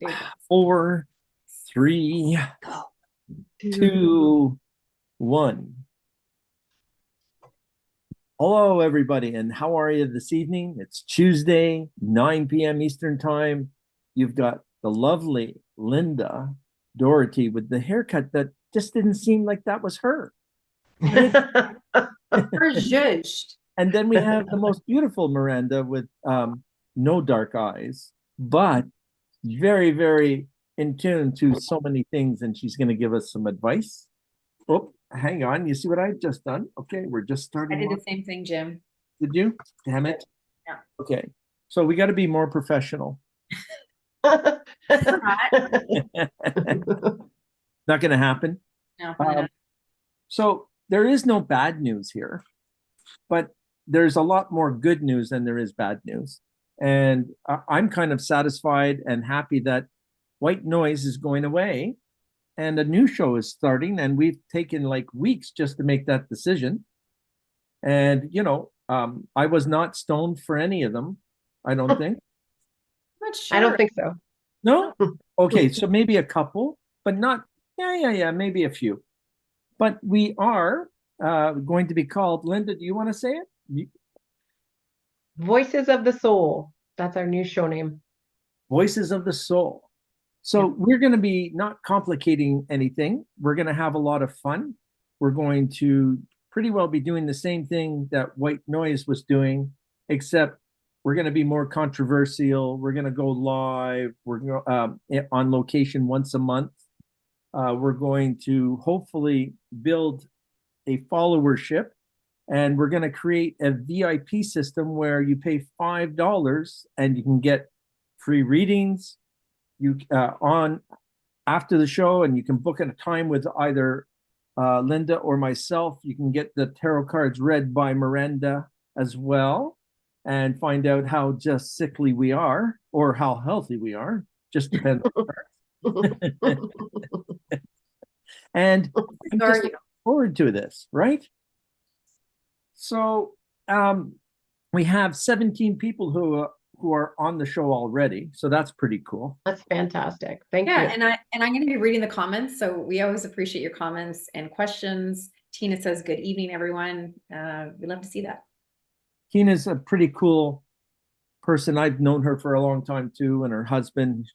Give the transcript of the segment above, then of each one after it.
There you 4, 3, go. 2, 1. Hello, everybody, and how are you this evening? It's Tuesday, 9 p.m. Eastern Time. You've got the lovely Linda Doherty with the haircut that just didn't seem like that was her, right? Or zhuzhed. And then we have the most beautiful Miranda with no dark eyes, but very, very in tune to so many things, and she's going to give us some advice. Oh, hang on. You see what I've just done? Okay, we're just I starting did off. the same thing, Jim. Did you? Damn it. Yeah. Okay. So we got to be more professional. We're not. Not going to happen. No, really Um, not. so there is no bad news here, but there's a lot more good news than there is bad news. And I'm kind of satisfied and happy that white noise is going away and a new show is starting. And we've taken like weeks just to make that decision. And, I was not stoned for any of them, I don't think. I'm not I don't sure. think so. No? Okay, so maybe a couple, but not, yeah, maybe a few. But we are going to be called, Linda, do you want to say it? Voices of the Soul. That's our new show name. Voices of the Soul. So we're going to be not complicating anything. We're going to have a lot of fun. We're going to pretty well be doing the same thing that White Noise was doing, except we're going to be more controversial. We're going to go live. We're on location once a month. We're going to hopefully build a followership, and we're going to create a VIP system where you pay $5 and you can get free readings. You on after the show, and you can book at a time with either Linda or myself. You can get the tarot cards read by Miranda as well, and find out how just sickly we are or how healthy we are. Just depends on the And I'm just looking forward to this, right? So we have 17 people who are on the show already, so that's pretty cool. That's fantastic. Thank you. Yeah, and I'm going to be reading the comments, so we always appreciate your comments and questions. Tina says, "Good evening, everyone." We love to see that. Tina's a pretty cool person. I've known her for a long time too, and her husband,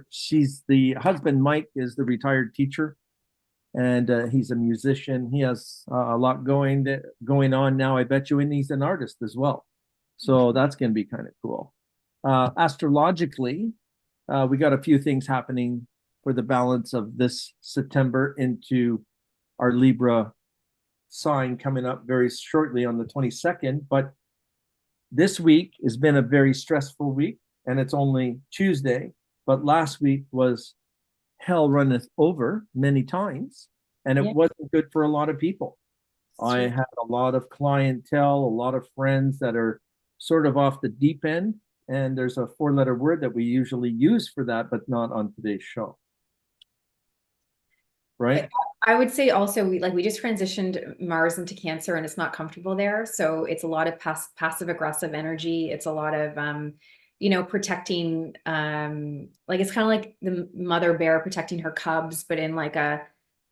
she's the husband. Mike is the retired teacher, and he's a musician. He has a lot going on now, I bet you, and he's an artist as well. So that's going to be kind of cool. Astrologically, we got a few things happening for the balance of this September into our Libra sign coming up very shortly on the 22nd. But this week has been a very stressful week, and it's only Tuesday. But last week was hell runneth over many times, and it wasn't good for a lot of people. I had a lot of clientele, a lot of friends that are sort of off the deep end, and there's a 4-letter word that we usually use for that, but not on today's show. Right? I would say also we just transitioned Mars into Cancer, and it's not comfortable there. So it's a lot of passive aggressive energy. It's a lot of protecting, like it's kind of like the mother bear protecting her cubs, but in like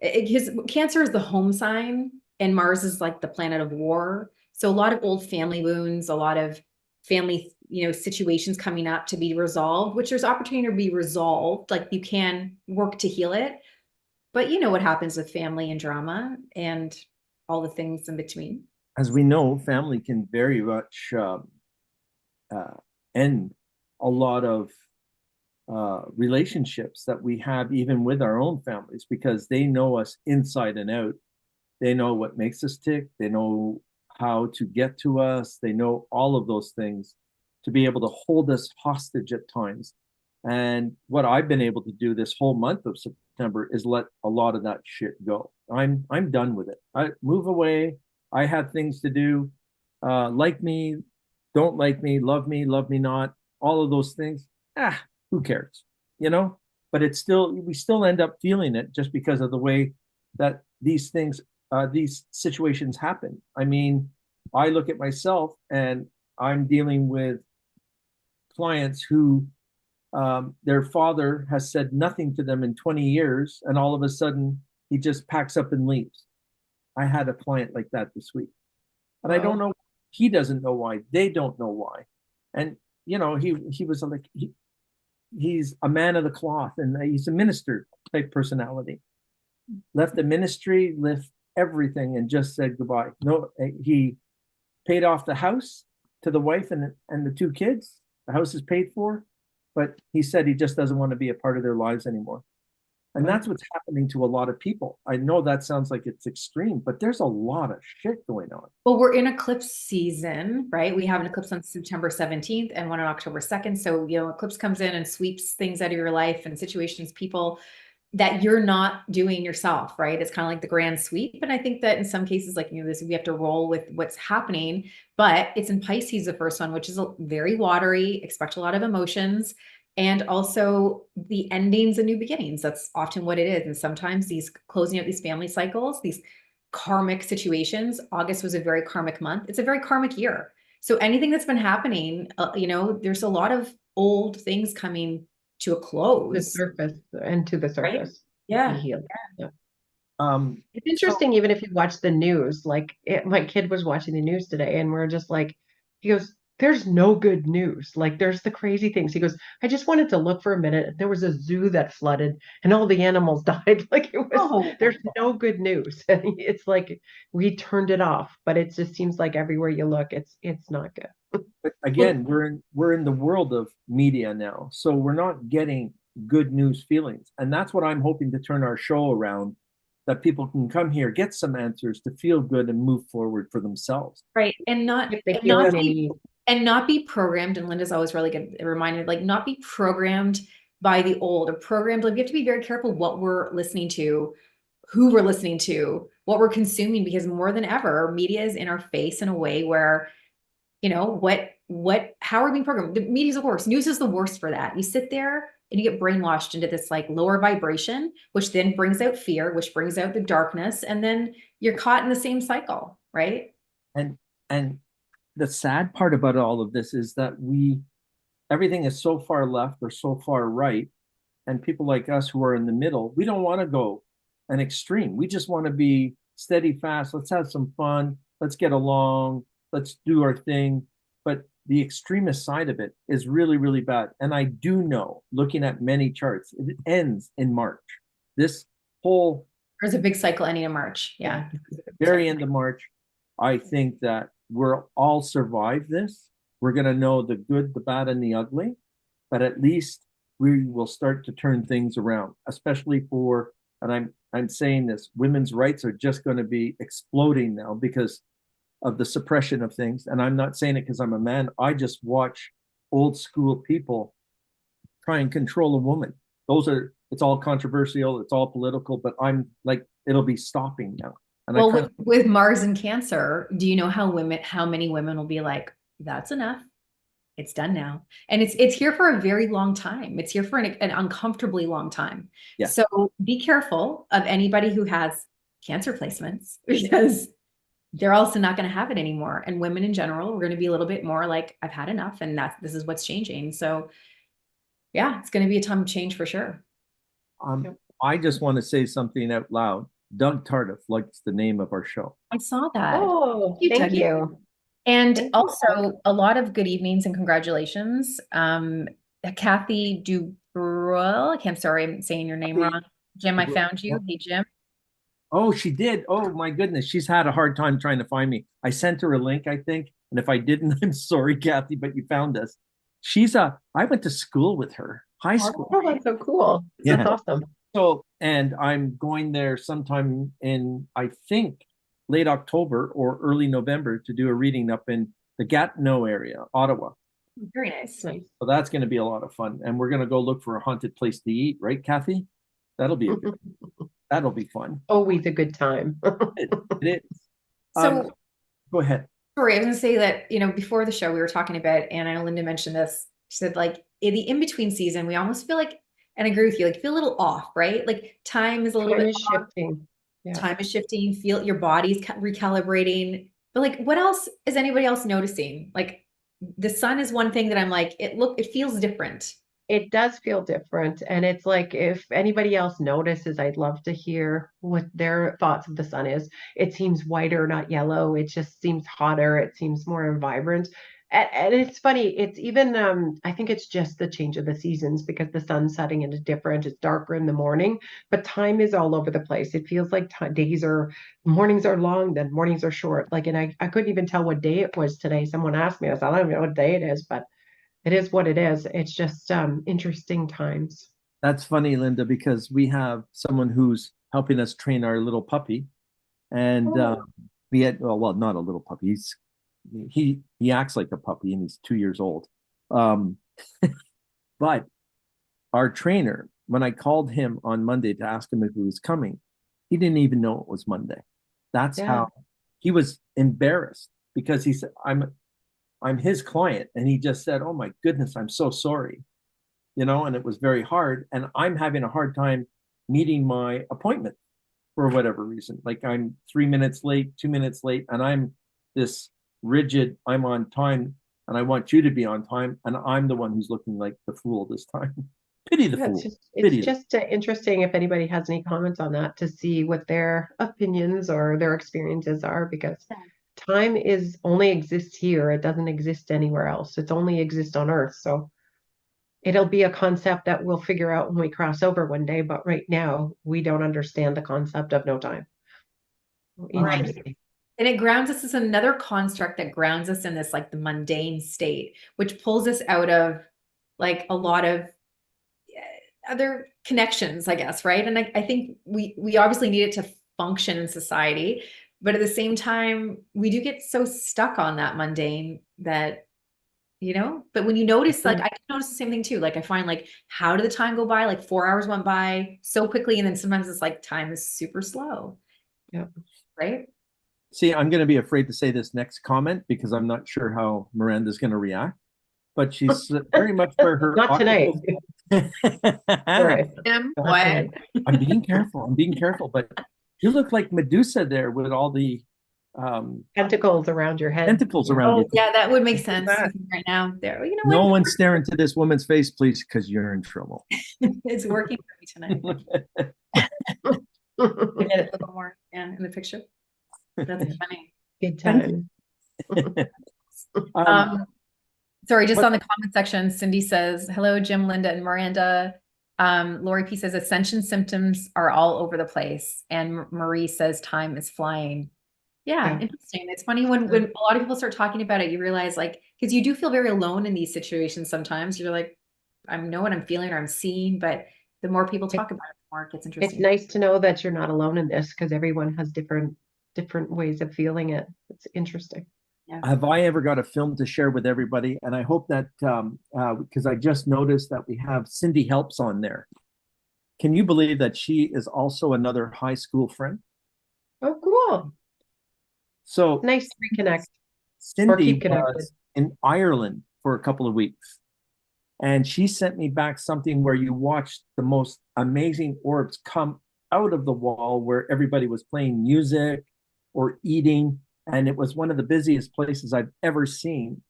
because Cancer is the home sign and Mars is like the planet of war. So a lot of old family wounds, a lot of family, situations coming up to be resolved, which there's opportunity to be resolved. Like you can work to heal it, but you know what happens with family and drama and all the things in between. As we know, family can very much end a lot of relationships that we have even with our own families, because they know us inside and out. They know what makes us tick. They know how to get to us. They know all of those things to be able to hold us hostage at times. And what I've been able to do this whole month of September is let a lot of that shit go. I'm done with it. I move away. I have things to do. Like me, don't like me, love me not. All of those things. Who cares? But we still end up feeling it just because of the way that these situations happen. I mean, I look at myself and I'm dealing with clients who Their father has said nothing to them in 20 years, and all of a sudden he just packs up and leaves. I had a client like that this week, and I don't Wow. know. He doesn't know why. They don't know why. And he was like he's a man of the cloth, and he's a minister type personality. Left the ministry, left everything, and just said goodbye. No, he paid off the house to the wife and the two kids. The house is paid for, but he said he just doesn't want to be a part of their lives anymore. And Wow. that's what's happening to a lot of people. I know that sounds like it's extreme, but there's a lot of shit going on. Well, we're in eclipse season, right? We have an eclipse on September 17th and one on October 2nd. So, eclipse comes in and sweeps things out of your life and situations, people that you're not doing yourself, right? It's kind of like the grand sweep. And I think that in some cases, like, this, we have to roll with what's happening, but it's in Pisces, the first one, which is very watery, expect a lot of emotions. And also the endings and new beginnings. That's often what it is. And sometimes these closing out these family cycles, these karmic situations. August was a very karmic month. It's a very karmic year. So anything that's been happening, there's a lot of old things coming to a The close, surface and to the right? surface. Be Yeah. healed. Yeah. Um, It's interesting, even if you watch the news, like my kid was watching the news today, and we're just like, he goes, there's no good news. Like, there's the crazy things. He goes, I just wanted to look for a minute. There was a zoo that flooded and all the animals died. Like, there's no good news. And it's like, we turned it off, but it just seems like everywhere you look, it's not good. but again, we're in the world of media now, so we're not getting good news feelings, and that's what I'm hoping to turn our show around. That people can come here, get some answers to feel good and move forward for themselves. Right. And not, If the and healing not they be, need. and not be programmed. And Linda's always really good reminded, like, not be programmed by the old or programmed. Like, we have to be very careful what we're listening to, who we're listening to, what we're consuming, because more than ever, media is in our face in a way where, how are we being programmed? The media is the worst. News is the worst for that. You sit there and you get brainwashed into this like lower vibration, which then brings out fear, which brings out the darkness. And then you're caught in the same cycle, right? And and the sad part about all of this is that everything is so far left or so far right, and people like us who are in the middle, we don't want to go an extreme. We just want to be steady, fast. Let's have some fun. Let's get along. Let's do our thing. But the extremist side of it is really, really bad. And I do know, looking at many charts, it ends in March. This whole There's a big cycle ending in March. Yeah. very end of March, I think that we'll all survive this. We're going to know the good, the bad, and the ugly, but at least we will start to turn things around, especially for, and I'm saying this, women's rights are just going to be exploding now because of the suppression of things. And I'm not saying it because I'm a man. I just watch old school people try and control a woman. It's all controversial, it's all political, but I'm like, it'll be stopping now. And Well, with Mars and Cancer, do you know how many women will be like, that's enough. It's done now. And it's here for a very long time. It's here for an uncomfortably long time. Yeah. So be careful of anybody who has cancer placements, because they're also not going to have it anymore. And women in general, we're going to be a little bit more like, I've had enough, and this is what's changing. So yeah, it's going to be a time of change for sure. I just want to say something out loud. Doug Tardif likes the name of our show. I saw that. Oh, Thank thank you. And Thank you, also Doug. a lot of good evenings and congratulations. Kathy Dubreuil, I'm sorry, I'm saying your name wrong. Jim, I found you. Hey, Jim. Oh, she did. Oh my goodness. She's had a hard time trying to find me. I sent her a link, I think. And if I didn't, I'm sorry, Kathy, but you found us. I went to school with her, high school. Oh, that's so cool. Yeah. That's awesome. So, and I'm going there sometime in, I think, late October or early November to do a reading up in the Gatineau area, Ottawa. Very nice. Nice. So that's going to be a lot of fun. And we're going to go look for a haunted place to eat, right, Kathy? That'll be fun. Always a good time. It is. So Go ahead. sorry, I was gonna say that, before the show we were talking about, and I know Linda mentioned this, she said like in the in-between season, we almost feel like, and I agree with you, like feel a little off, right? Like time is a little bit off. Shifting. Yeah. Time is shifting, feel your body's recalibrating. But like, what else is anybody else noticing? Like the sun is one thing that I'm like, it feels different. It does feel different. And it's like, if anybody else notices, I'd love to hear what their thoughts of the sun is. It seems whiter, not yellow. It just seems hotter. It seems more vibrant. And it's funny, it's even, I think it's just the change of the seasons because the sun's setting into different, it's darker in the morning, but time is all over the place. It feels like mornings are long, then mornings are short. Like, and I couldn't even tell what day it was today. Someone asked me, I said, I don't even know what day it is, but it is what it is. It's just interesting times. That's funny, Linda, because we have someone who's helping us train our little puppy, and Oh, we had well, not a little puppy. He acts like a puppy, and he's 2 years old. Um, but our trainer, when I called him on Monday to ask him if he was coming, he didn't even know it was Monday. That's yeah. how he was embarrassed because he said, I'm his client. And he just said, oh my goodness, I'm so sorry. And it was very hard. And I'm having a hard time meeting my appointment for whatever reason. Like I'm 3 minutes late, 2 minutes late, and I'm this rigid, I'm on time, and I want you to be on time. And I'm the one who's looking like the fool this time. Pity the Yeah, fool. it's Pity the just interesting if anybody has any comments on that to see what their opinions or their experiences are, because time is only exists here. It doesn't exist anywhere else. It's only exists on Earth. So it'll be a concept that we'll figure out when we cross over one day. But right now, we don't understand the concept of no time. Right. Interesting. And it grounds us as another construct that grounds us in this like the mundane state, which pulls us out of like a lot of other connections, I guess, right? And I think we obviously need it to function in society, but at the same time, we do get so stuck on that mundane that, but when you notice, like I can notice the same thing too. Like I find like, how did the time go by? Like 4 hours went by so quickly. And then sometimes it's like time is super slow. Yeah. Right. See, I'm going to be afraid to say this next comment because I'm not sure how Miranda's going to react, but she's very much where her Not tonight. All right. Not What? tonight. I'm being careful. I'm being careful, but you look like Medusa there with all the Tentacles around your head. tentacles Yeah. around you. Yeah, that would make Look at sense that. right now. There, you know No what? one stare into this woman's face, please, because you're in trouble. It's working for me tonight. I get it a little more, in the picture. That's funny. Good Thank time. Sorry, just what- on the comment section, Cindy says, hello, Jim, Linda, and Miranda. Lori P says ascension symptoms are all over the place. And Marie says time is flying. Yeah, interesting. It's funny when a lot of people start talking about it, you realize like, because you do feel very alone in these situations sometimes. You're like, I know what I'm feeling or I'm seeing, but the more people talk about it, the more it gets It's interesting. nice to know that you're not alone in this because everyone has different ways of feeling it. It's interesting. Yeah. Have I ever got a film to share with everybody? And I hope that because I just noticed that we have Cindy Helps on there. Can you believe that she is also another high school friend? Oh, cool. So Nice to reconnect or Cindy keep connected. was in Ireland for a couple of weeks, and she sent me back something where you watched the most amazing orbs come out of the wall where everybody was playing music or eating. And it was one of the busiest places I've ever seen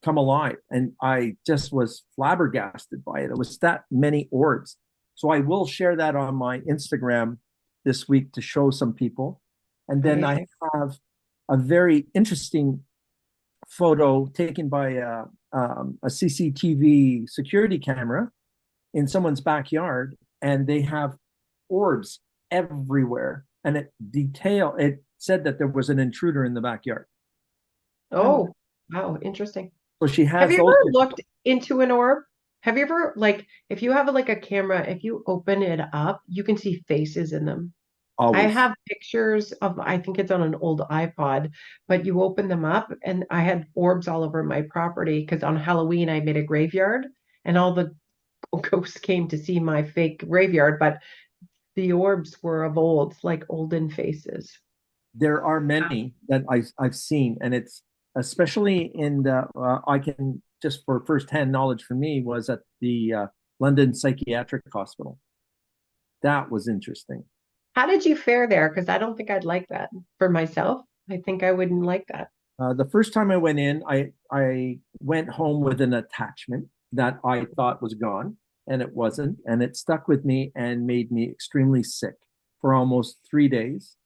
come alive. And I just was flabbergasted by it. It was that many orbs. So I will share that on my Instagram this week to show some people. And then Amazing. I have a very interesting photo taken by a CCTV security camera in someone's backyard, and they have orbs everywhere. And it said that there was an intruder in the backyard. Oh, wow. Interesting. So she Have has you those. ever looked into an orb? Have you ever, like, if you have like a camera, if you open it up, you can see faces in them. I Always. have pictures of, I think it's on an old iPod, but you open them up and I had orbs all over my property because on Halloween I made a graveyard and all the ghosts came to see my fake graveyard, but the orbs were of old, like olden faces. There are many that I've seen, and it's especially in the I can just for firsthand knowledge for me was at the London Psychiatric Hospital. That was interesting. How did you fare there? Because I don't think I'd like that for myself. I think I wouldn't like that. The first time I went in, I went home with an attachment that I thought was gone. and it wasn't. And it stuck with me and made me extremely sick for almost 3 days.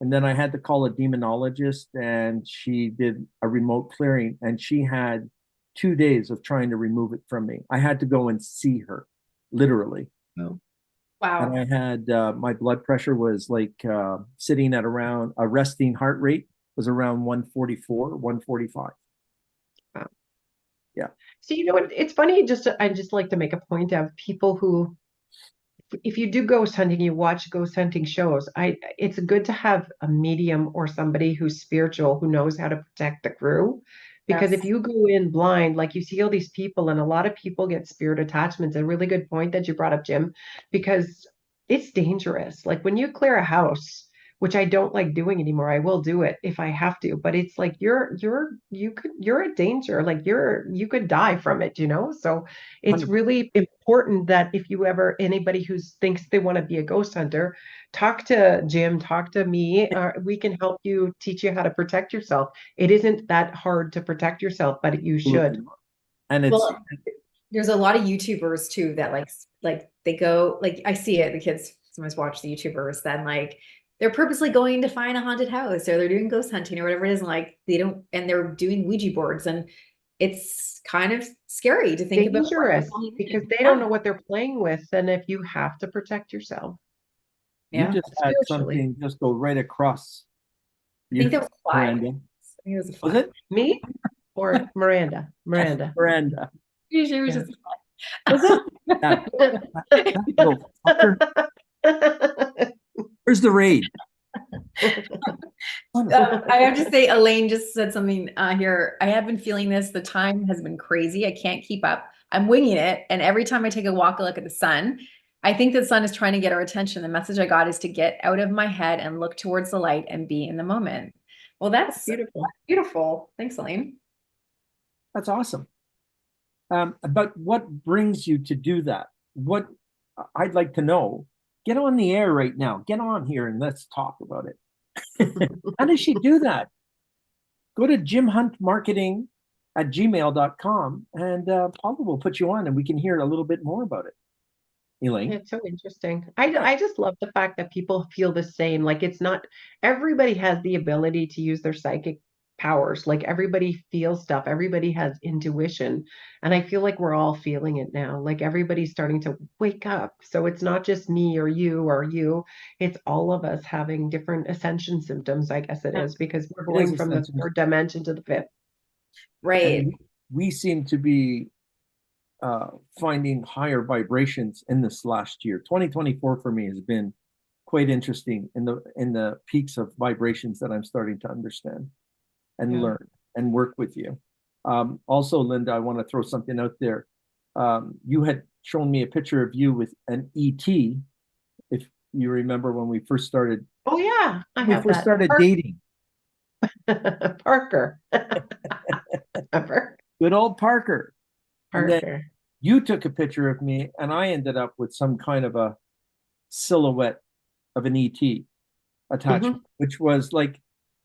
And then I had to call a demonologist, and she did a remote clearing, and she had 2 days of trying to remove it from me. I had to go and see her, literally. Oh. And Wow. I had my blood pressure was like sitting at around a resting heart rate was around 144, 145. Wow. Yeah. So you know what? It's funny. I just like to make a point of people who, if you do ghost hunting, you watch ghost hunting shows. It's good to have a medium or somebody who's spiritual who knows how to protect the crew. Because if Yes. you go in blind, like you see all these people, and a lot of people get spirit attachments. A really good point that you brought up, Jim, because it's dangerous. Like when you clear a house, which I don't like doing anymore. I will do it if I have to, but it's like you're a danger. Like you could die from it, you know? So it's 100%. really important that if you ever anybody who thinks they want to be a ghost hunter, talk to Jim, talk to me. We can help you, teach you how to protect yourself. It isn't that hard to protect yourself, but you should. And it's Well, there's a lot of YouTubers too that like they go, like I see it, the kids sometimes watch the YouTubers, then like they're purposely going to find a haunted house, or they're doing ghost hunting or whatever it is, and like they don't, and they're doing Ouija boards, and it's kind of scary to think about what they're Dangerous going because in. they don't know what they're playing with, and if you have to protect yourself you Yeah. just had spiritually. something just go right across I think that you, was a fly. I Miranda. think it was a Was fly. it Me or Miranda? Miranda. Miranda? Usually it was Yeah. just Was it? That, that little fucker. Where's the raid? I have to say, Elaine just said something here. I have been feeling this. The time has been crazy. I can't keep up. I'm winging it. And every time I take a walk, I look at the sun. I think the sun is trying to get our attention. The message I got is to get out of my head and look towards the light and be in the moment. Well, that's Beautiful. beautiful. Thanks, Elaine. That's awesome. But what brings you to do that? What I'd like to know. Get on the air right now. Get on here and let's talk about it. How does she do that? Go to jimhuntmarketing@gmail.com, and Paula will put you on and we can hear a little bit more about it. Elaine? It's so interesting. I just love the fact that people feel the same. Like it's not everybody has the ability to use their psychic powers. Like everybody feels stuff. Everybody has intuition. And I feel like we're all feeling it now. Like everybody's starting to wake up. So it's not just me or you. It's all of us having different ascension symptoms, I guess it Yeah. is, because we're It is going from the essential. third dimension to the fifth. Right. And we seem to be finding higher vibrations in this last year. 2024 for me has been quite interesting in the peaks of vibrations that I'm starting to understand and Yeah. learn and work with you. Also, Linda, I want to throw something out there. You had shown me a picture of you with an ET, if you remember when we first started. Oh yeah, I We have first that. started dating. Parker. Remember? Good old Parker. And then Parker. you took a picture of me, and I ended up with some kind of a silhouette of an ET attachment, which was like,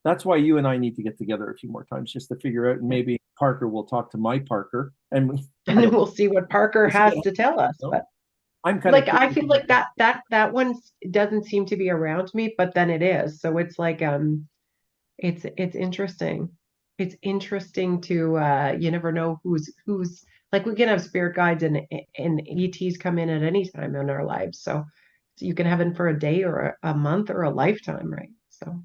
that's why you and I need to get together a few more times just to figure out, and maybe Parker will talk to my Parker, and And then we'll see what Parker we'll see has what to tell us. happens. But I'm kind of like I curious feel like that one doesn't seem to be around me, but then it is. So it's like it's interesting. It's interesting to you never know who's like we can have spirit guides and ETs come in at any time in our lives. So you can have it for a day or a month or a lifetime, right? So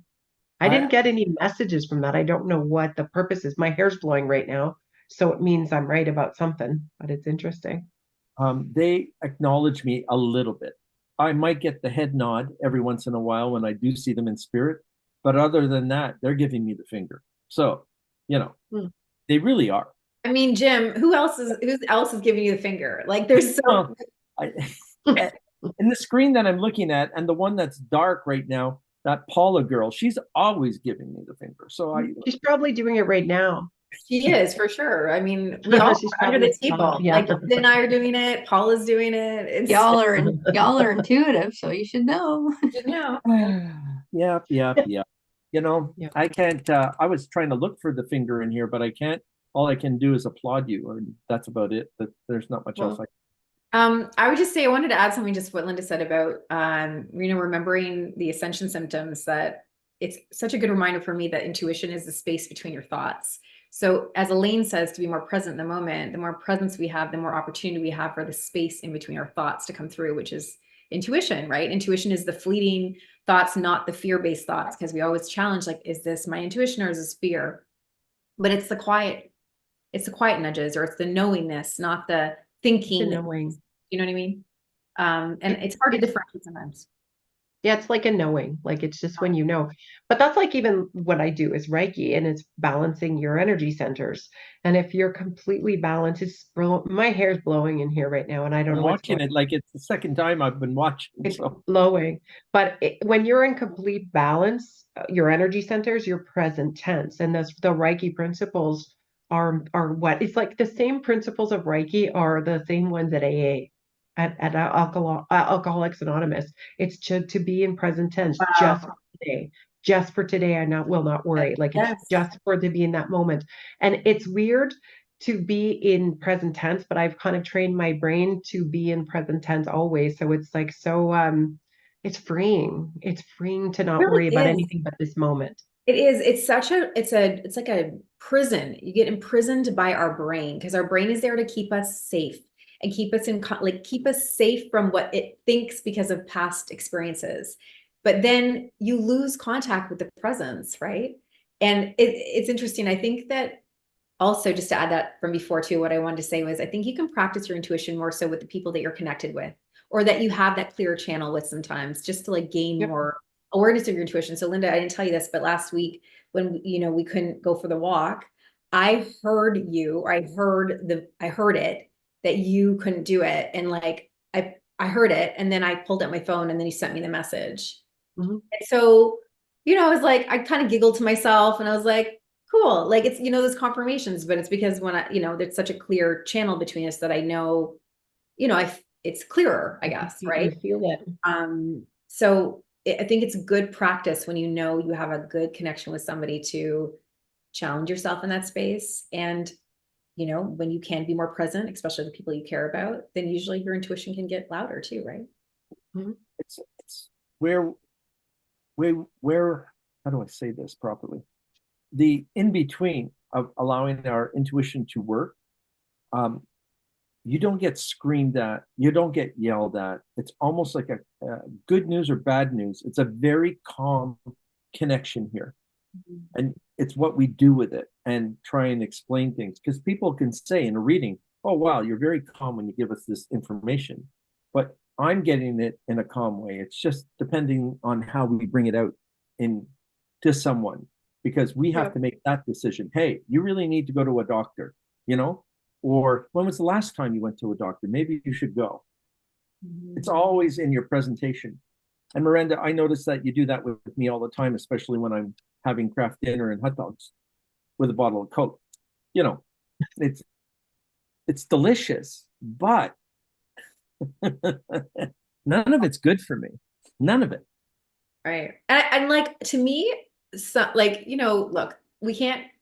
I I didn't get any messages from that. I don't know what the purpose is. My hair's blowing right now, so it means I'm right about something, but it's interesting. they acknowledge me a little bit. I might get the head nod every once in a while when I do see them in spirit, but other than that, they're giving me the finger. So, Hmm. they really are. I mean, Jim, who else is giving you the finger? Like there's Well, so I, in the screen that I'm looking at, and the one that's dark right now, that Paula girl, she's always giving me the finger. So She's probably doing it right now. she is for sure. I mean, we all She's are under the probably table. yeah. Like Sid and I are doing it. Paul is doing it. It's Y'all are intuitive, so you should know. you know. yeah. Yeah. I can't. I was trying to look for the finger in here, but I can't. All I can do is applaud you, and that's about it. But there's not much else. Well, I would just say I wanted to add something just what Linda said about remembering the ascension symptoms, that it's such a good reminder for me that intuition is the space between your thoughts. So as Elaine says, to be more present in the moment, the more presence we have, the more opportunity we have for the space in between our thoughts to come through, which is intuition, right? Intuition is the fleeting thoughts, not the fear-based thoughts, because we always challenge, like, is this my intuition or is this fear? But it's the quiet nudges, or it's the knowingness, not the thinking. knowing. You know what I mean? And it's hard to differentiate sometimes. Yeah, it's like a knowing, like it's just when you know. But that's like even what I do is Reiki, and it's balancing your energy centers. And if you're completely balanced, my hair's blowing in here right now, and I don't I'm know what's watching going. it like it's the second time I've been watching. It's So blowing. But when you're in complete balance, your energy centers, your present tense, and the Reiki principles are what it's like. The same principles of Reiki are the same ones at AA, at Alcoholics Anonymous. It's to be in present tense, just for today. Just for today, will not worry. Like it's Yes. just for to be in that moment. And it's weird to be in present tense, but I've kind of trained my brain to be in present tense always. So it's like it's freeing. It's freeing to not It worry really about is. anything but this moment. It is. It's like a prison. You get imprisoned by our brain, because our brain is there to keep us safe and keep us keep us safe from what it thinks because of past experiences. But then you lose contact with the presence, right? And it's interesting. I think that also, just to add that from before too, what I wanted to say was, I think you can practice your intuition more so with the people that you're connected with, or that you have that clear channel with sometimes, just to like gain Yep. more awareness of your intuition. So Linda, I didn't tell you this, but last week when, we couldn't go for the walk, I heard you, or I heard it, that you couldn't do it. And like, I heard it, and then I pulled out my phone, and then you sent me the message. Mhm. And so, I was like, I kind of giggled to myself, and I was like, cool. Like, it's, those confirmations, but it's because when there's such a clear channel between us that I know, it's clearer, I guess. You Right. feel it. So I think it's good practice when you have a good connection with somebody to challenge yourself in that space. And, when you can be more present, especially the people you care about, then usually your intuition can get louder too, right? Mhm. it's where how do I say this properly? The in between of allowing our intuition to work, you don't get screamed at, you don't get yelled at. It's almost like a good news or bad news. It's a very calm connection here. And it's what we do with it and try and explain things. Because people can say in a reading, oh, wow, you're very calm when you give us this information. But I'm getting it in a calm way. It's just depending on how we bring it out in to someone, because we have Yep. to make that decision. Hey, you really need to go to a doctor, or when was the last time you went to a doctor? Maybe you should go. It's always in your presentation. And Miranda, I notice that you do that with me all the time, especially when I'm having craft dinner and hot dogs with a bottle of Coke. It's delicious, but none of it's good for me. None of it. Right. And like, to me, so like, look,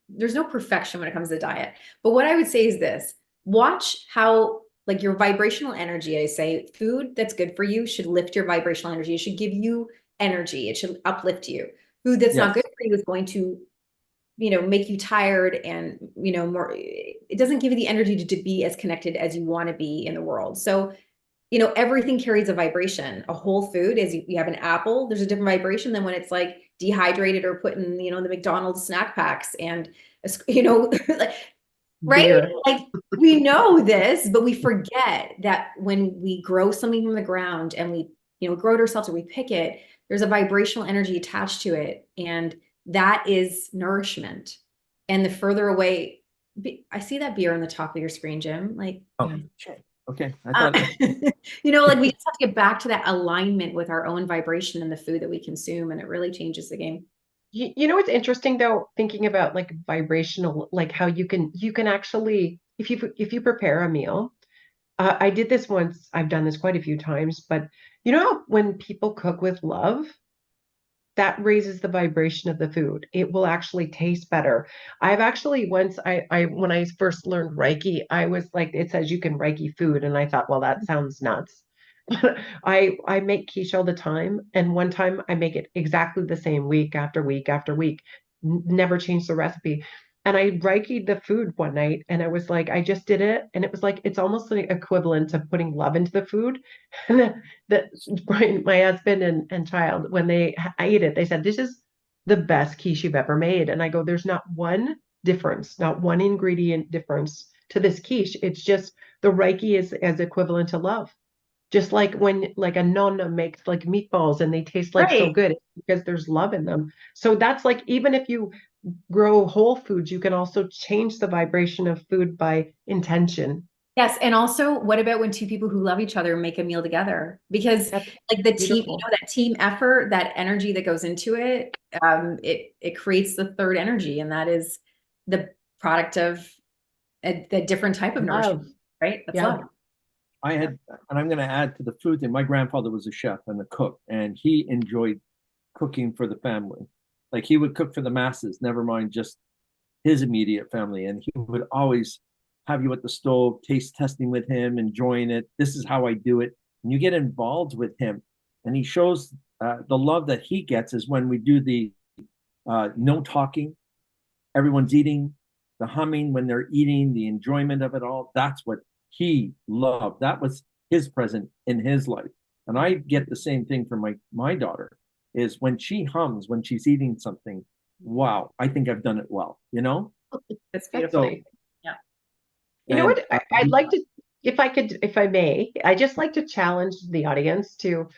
there's no perfection when it comes to diet. But what I would say is this: watch how, like, your vibrational energy, I say food that's good for you should lift your vibrational energy. It should give you energy. It should uplift you. Food that's not good Yes. for you is going to, make you tired and, more, it doesn't give you the energy to be as connected as you want to be in the world. So, everything carries a vibration. A whole food is, you have an apple, there's a different vibration than when it's like dehydrated or put in, the McDonald's snack packs, and, like, right? Beer. Like, we know this, but we forget that when we grow something from the ground and we, grow it ourselves, or we pick it, there's a vibrational energy attached to it. And that is nourishment. And the further away, I see that beer on the top of your screen, Jim. Like, Oh, okay. I thought like, we just have to get back to that alignment with our own vibration and the food that we consume, and it really changes the game. You know what's interesting though, thinking about like vibrational, like how you can actually, if you prepare a meal. I did this once. I've done this quite a few times, but when people cook with love, that raises the vibration of the food. It will actually taste better. I've actually once when I first learned Reiki, I was like, it says you can Reiki food, and I thought, well, that sounds nuts. But I make quiche all the time, and one time I make it exactly the same week after week after week, never change the recipe. And I Reiki'd the food one night, and I was like, I just did it, and it was like it's almost like equivalent to putting love into the food. And that Brian, my husband and child, when I ate it, they said, "This is the best quiche you've ever made." And I go, "There's not one difference, not one ingredient difference to this quiche. It's just the Reiki is as equivalent to love." Just like when like a nonna makes like meatballs and they taste like so Right. good because there's love in them. So that's like even if you grow whole foods, you can also change the vibration of food by intention. Yes. And also, what about when two people who love each other make a meal together? Because That's like the team, beautiful. that team effort, that energy that goes into it, it creates the third energy, and that is the product of the different type of nourishment, Love. right? That's Yeah. love. I had, and I'm going to add to the food thing. My grandfather was a chef and a cook, and he enjoyed cooking for the family. Like he would cook for the masses, never mind just his immediate family. And he would always have you at the stove, taste testing with him, enjoying it. This is how I do it. And you get involved with him. And he shows the love that he gets is when we do the no talking, everyone's eating, the humming when they're eating, the enjoyment of it all. That's what he loved. That was his present in his life. And I get the same thing from my daughter is when she hums, when she's eating something, wow, I think I've done it well, you know? That's That's beautiful. nice. Yeah. You know And what? I'd like to, if I could, if I may, I just like to challenge the audience to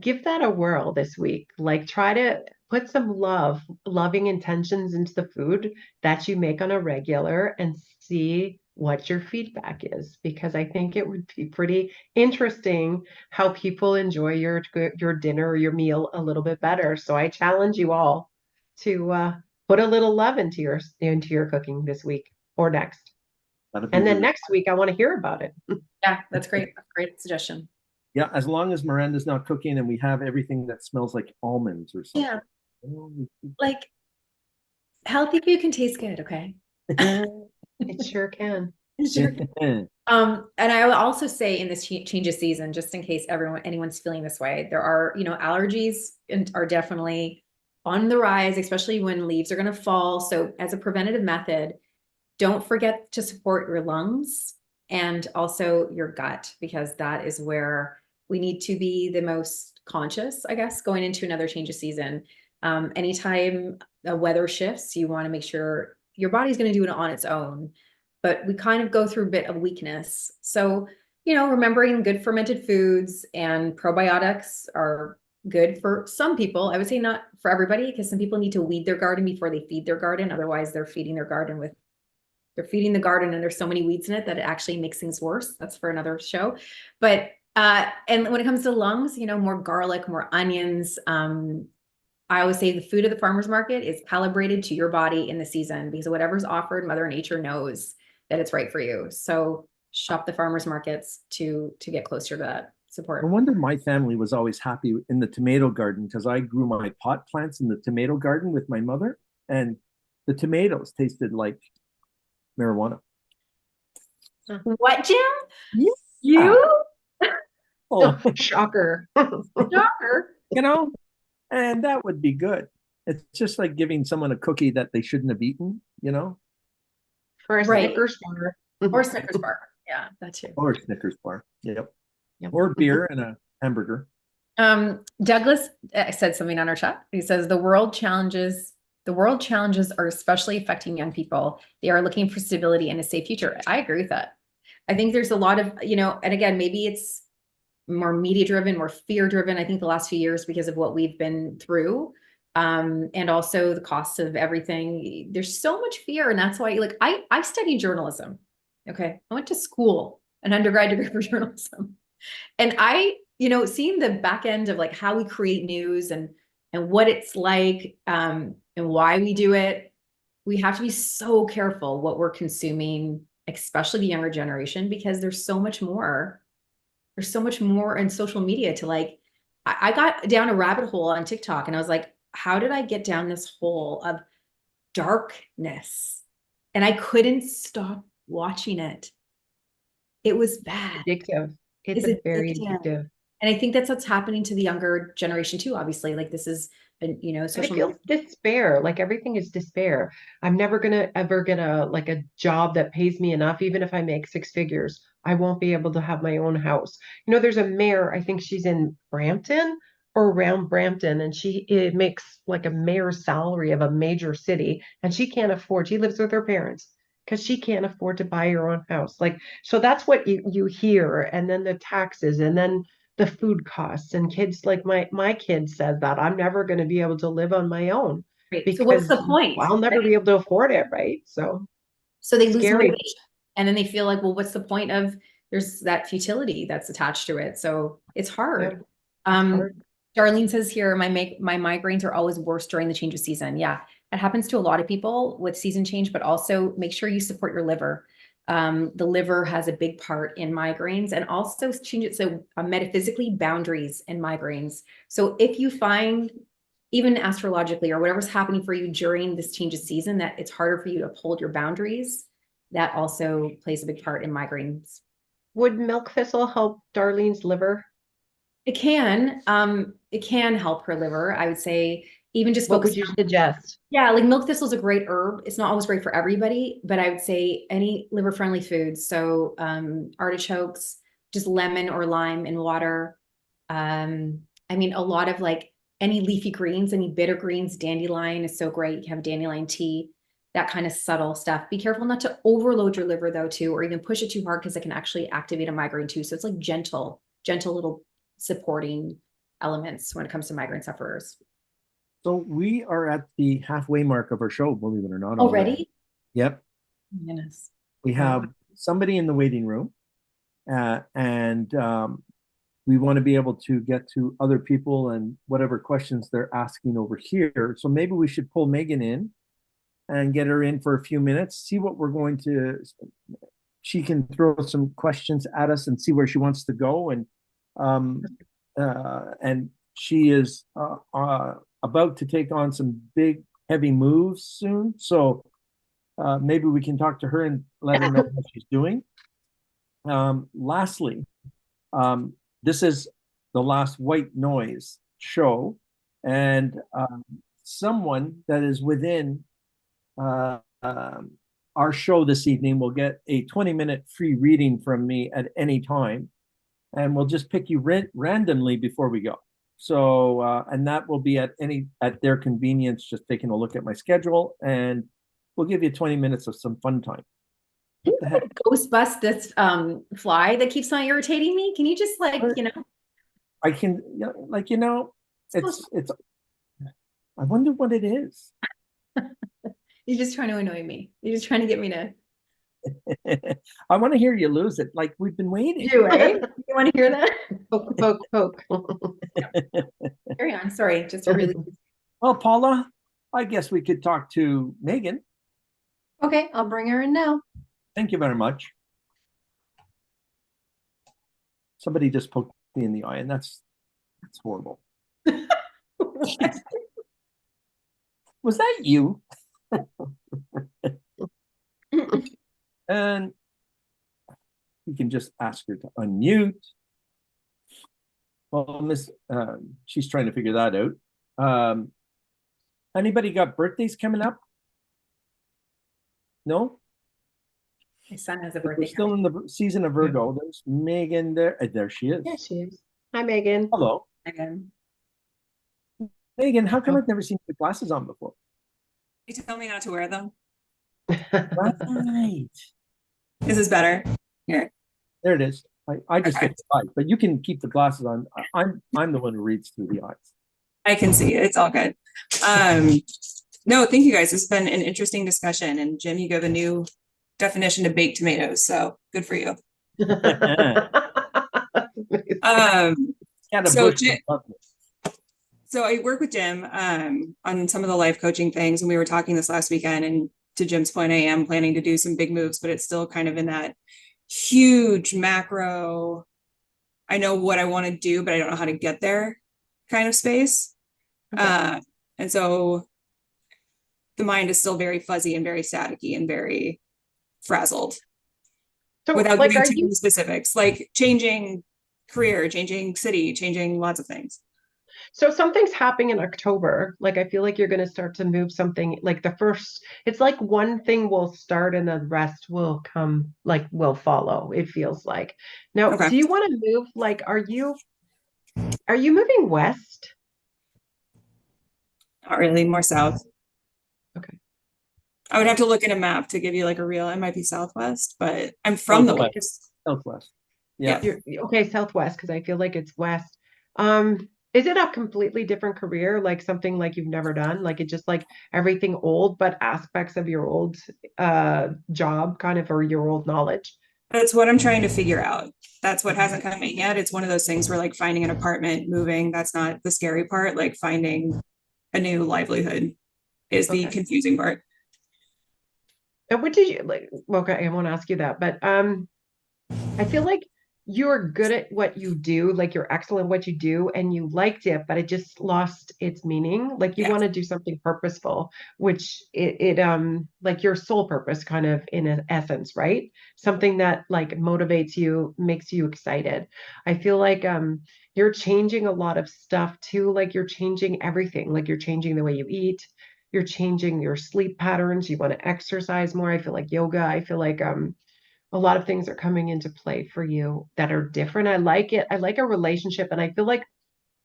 give that a whirl this week. Like try to put some loving intentions into the food that you make on a regular and see what your feedback is, because I think it would be pretty interesting how people enjoy your dinner or your meal a little bit better. So I challenge you all to put a little love into your cooking this week or next. that'll be And then really, next week I want to hear about it. Yeah, that's great. Great suggestion. yeah, as long as Miranda's not cooking and we have everything that smells like almonds or something. Yeah. Like healthy food can taste good, okay? It sure can. Sure. And I will also say in this change of season, just in case anyone's feeling this way, there are, allergies are definitely on the rise, especially when leaves are going to fall. So as a preventative method, don't forget to support your lungs and also your gut, because that is where we need to be the most conscious, I guess, going into another change of season. Anytime the weather shifts, you want to make sure your body's going to do it on its own, but we kind of go through a bit of weakness. So, remembering good fermented foods and probiotics are good for some people. I would say not for everybody, because some people need to weed their garden before they feed their garden. Otherwise, they're feeding the garden and there's so many weeds in it that it actually makes things worse. That's for another show. But and when it comes to lungs, more garlic, more onions. I always say the food at the farmer's market is calibrated to your body in the season, because whatever's offered, Mother Nature knows that it's right for you. So shop the farmer's markets to get closer to that support. No wonder my family was always happy in the tomato garden, because I grew my pot plants in the tomato garden with my mother, and the tomatoes tasted like marijuana. What, Jim? Yeah. You? Oh, Shocker. Shocker. and that would be good. It's just like giving someone a cookie that they shouldn't have eaten, For a Right. Snickers bar. Or Snickers bar. Yeah, that too. or a Snickers bar. Yep. Yep. Or beer and a hamburger. Douglas said something on our chat. He says the world challenges are especially affecting young people. They are looking for stability and a safe future. I agree with that. I think there's a lot of, and again, maybe it's more media driven, more fear driven. I think the last few years, because of what we've been through, and also the cost of everything, there's so much fear. And that's why, I studied journalism. Okay. I went to school, an undergrad degree for journalism. And I, seeing the back end of how we create news and what it's like, and why we do it, we have to be so careful what we're consuming, especially the younger generation, because there's so much more. There's so much more in social media to I got down a rabbit hole on TikTok, and I was like, how did I get down this hole of darkness? And I couldn't stop watching it. It was bad. Addictive. It's It's very addictive. addictive. And I think that's what's happening to the younger generation too, obviously. Like this is, you know, And it social feels despair. Like everything is despair. I'm never gonna ever get a job that pays me enough, even if I make six figures. I won't be able to have my own house. You know, there's a mayor, I think she's in Brampton or around Brampton, and it makes like a mayor's salary of a major city, and she can't afford, she lives with her parents because she can't afford to buy her own house. Like, so that's what you hear, and then the taxes, and then the food costs, and kids, like my kid said that I'm never going to be able to live on my own Right. So what's because the point? I'll never Right? be able to afford it, right? So So they lose scary. motivation and then they feel like, well, what's the point of, there's that futility that's attached to it. So it's Yeah, hard. it's Um, hard. Darlene says here, my migraines are always worse during the change of season. Yeah, it happens to a lot of people with season change, but also make sure you support your liver. The liver has a big part in migraines, and also change it so metaphysically boundaries in migraines. So if you find, even astrologically or whatever's happening for you during this change of season, that it's harder for you to uphold your boundaries, that also plays a big part in migraines. Would milk thistle help Darlene's liver? It can help her liver. I would say even just What would focus you on, suggest? yeah, like milk thistle is a great herb. It's not always great for everybody, but I would say any liver friendly foods. So artichokes, just lemon or lime in water. I mean, a lot of like any leafy greens, any bitter greens, dandelion is so great. You can have dandelion tea, that kind of subtle stuff. Be careful not to overload your liver though, too, or even push it too hard because it can actually activate a migraine too. So it's like gentle little supporting elements when it comes to migraine sufferers. So we are at the halfway mark of our show, believe it or not. Already? Yep. Oh, goodness. We have somebody in the waiting room, and we want to be able to get to other people and whatever questions they're asking over here. So maybe we should pull Megan in and get her in for a few minutes, see what we're going to, she can throw some questions at us and see where she wants to go. And she is about to take on some big, heavy moves soon. So maybe we can talk to her and let her know what she's doing. Lastly, this is the last white noise show, and someone that is within our show this evening will get a 20-minute free reading from me at any time, and we'll just pick you randomly before we go. So and that will be at their convenience, just taking a look at my schedule, and we'll give you 20 minutes of some fun time. What the heck? Ghost bust this fly that keeps on irritating me. Can you just like, you know? I can, like, it's I wonder what it is. You're just trying to annoy me. You're just trying to get me to I want to hear you lose it. Like we've been waiting. do it. You want to hear that? Poke, poke, poke. Carry on. Sorry, just really. Well, Paula, I guess we could talk to Megan. Okay, I'll bring her in now. Thank you very much. Somebody just poked me in the eye, and that's horrible. Was that you? And you can just ask her to unmute. Well, Miss, she's trying to figure that out. Anybody got birthdays coming up? No? My son has a We're birthday. still in the season of Virgo. There's Megan there. There she is. Yeah, she is. Hi, Megan. Hello. Again. Megan, how come I've never seen the glasses on before? You tell me not to wear them. Right. This is better. Here. There it is. I just Okay. get the eye, but you can keep the glasses on. I'm the one who reads through the eyes. I can see it. It's all good. No, thank you guys. It's been an interesting discussion. And Jim, you gave a new definition to baked tomatoes. So good for you. So So I work with Jim on some of the life coaching things, and we were talking this last weekend. And to Jim's point, I am planning to do some big moves, but it's still kind of in that huge macro. I know what I want to do, but I don't know how to get there kind of space. Okay. And so the mind is still very fuzzy and very staticky and very frazzled So, without like, giving are too you many specifics, like changing career, changing city, changing lots of things. So something's happening in October. Like I feel like you're going to start to move something like the first, it's like one thing will start and the rest will come, like will follow, it feels like. Now, Okay. do you want to move like are you moving west? Not really, more south. Okay. I would have to look at a map to give you like a real, it might be southwest, but I'm from the Southwest. west. Southwest. Yeah. Okay, southwest, because I feel like it's west. Is it a completely different career, like something like you've never done? Like it just like everything old, but aspects of your old job kind of or your old knowledge? That's what I'm trying to figure out. That's what hasn't come in yet. It's one of those things where like finding an apartment, moving, that's not the scary part. Like finding a new livelihood is the Okay. confusing part. And what did you like? Okay, I won't ask you that, but I feel like you're good at what you do, like you're excellent at what you do, and you liked it, but it just lost its meaning. Like you Yeah. want to do something purposeful, which like your sole purpose kind of in an essence, right? Something that like motivates you, makes you excited. I feel like you're changing a lot of stuff too, like you're changing everything, like you're changing the way you eat. You're changing your sleep patterns. You want to exercise more. I feel like yoga. I feel like a lot of things are coming into play for you that are different. I like it. I like a relationship, and I feel like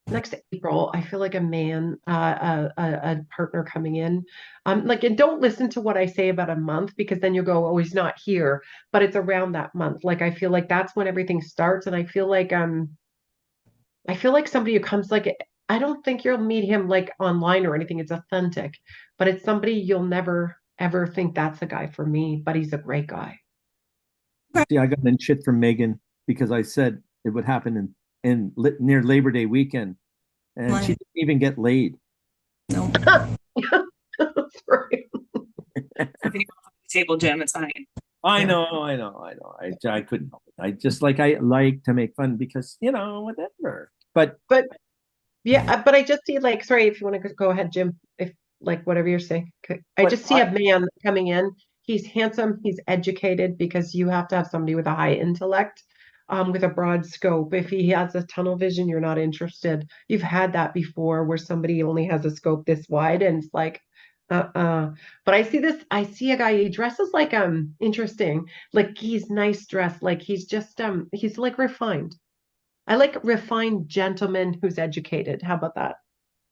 next April, I feel like a man, a partner coming in. Like, and don't listen to what I say about a month because then you'll go, oh, he's not here. But it's around that month. Like, I feel like that's when everything starts, and I feel like somebody who comes like. I don't think you'll meet him like online or anything. It's authentic, but it's somebody you'll never ever think that's a guy for me. But he's a great guy. See, I got in shit from Megan because I said it would happen near Labor Day weekend, and she Like, didn't even get laid. no, Sorry. nothing off the table, Jim. It's fine. I Yeah. know, I know, I know. I couldn't help it. I like to make fun because whatever. But But yeah, but I just see like, sorry, if you want to go ahead, Jim, if like whatever you're saying. Okay. I but just see a man coming in. He's handsome, he's educated because you have to have somebody with a high intellect, with a broad scope. If he has a tunnel vision, you're not interested. You've had that before where somebody only has a scope this wide and it's like, But I see a guy, he dresses like interesting, like he's nice dressed, like he's like refined. I like refined gentleman who's educated. How about that?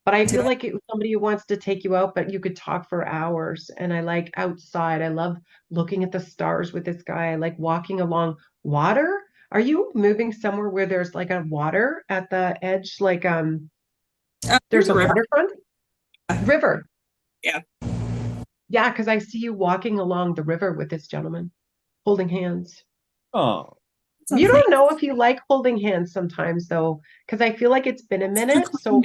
But I feel like somebody who wants to take you out, but you could talk for hours. And I like outside. I love looking at the stars with this guy. I like walking along water. Are you moving somewhere where there's like a water at the edge? Like There's there's a a river. waterfront? River. Yeah. Yeah, because I see you walking along the river with this gentleman, holding hands. oh, You don't know if you like holding hands sometimes though, because I feel like it's been a minute. So